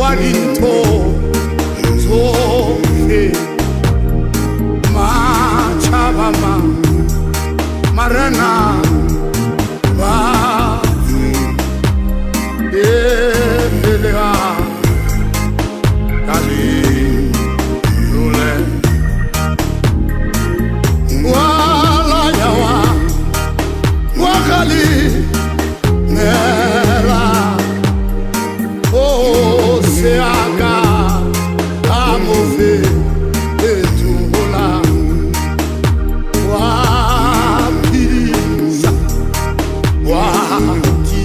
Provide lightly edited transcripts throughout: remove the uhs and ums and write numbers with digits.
warinto zoke machabama marana vazi elea kali rule wala yawa wakali nera o seaga amove etuhola wapisa wati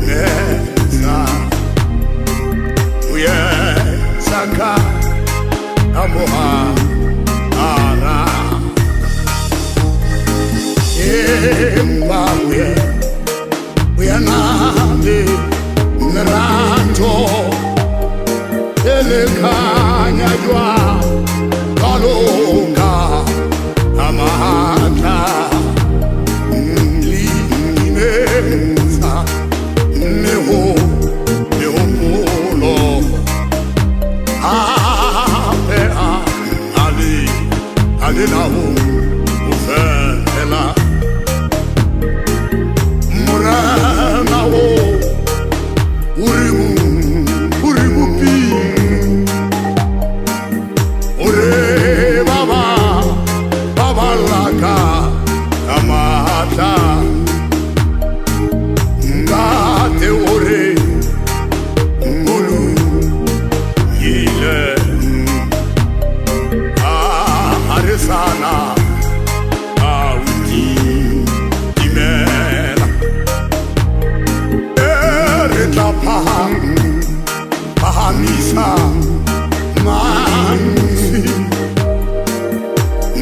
neza uye saka amoha ara embawe uyanande nerato elekanya jwa kalonga amata limesa neho neho ali naho ufela murana wo urimu pi ore baba laka amata ngate ore ngulu yile aresana auti imela eretla pahamisa mansi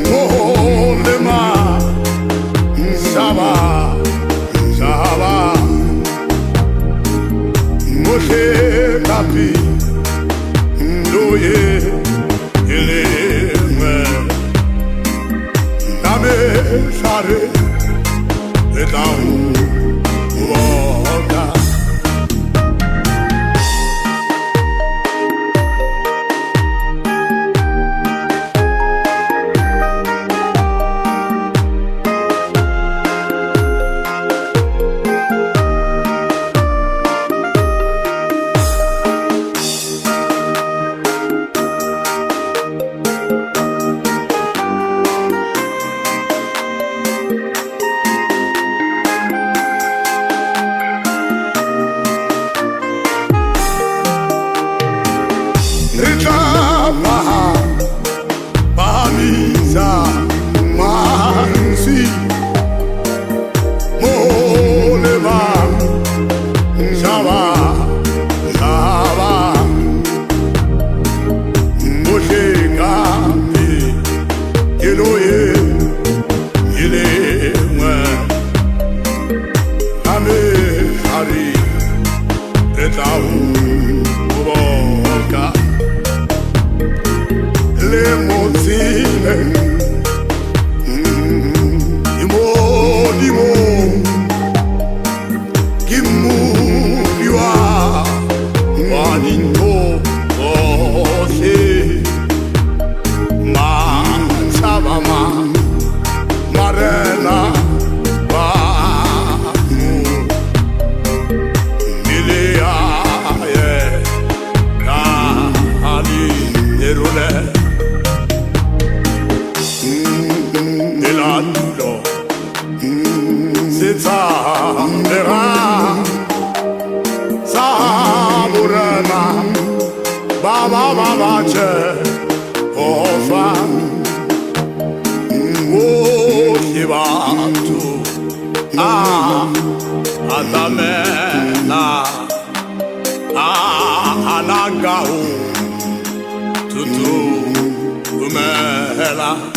molema saba moshe kapi ndoye eleme name sare etau woga Baba che ofa Shivatu Adamena Anagau Tutu Umela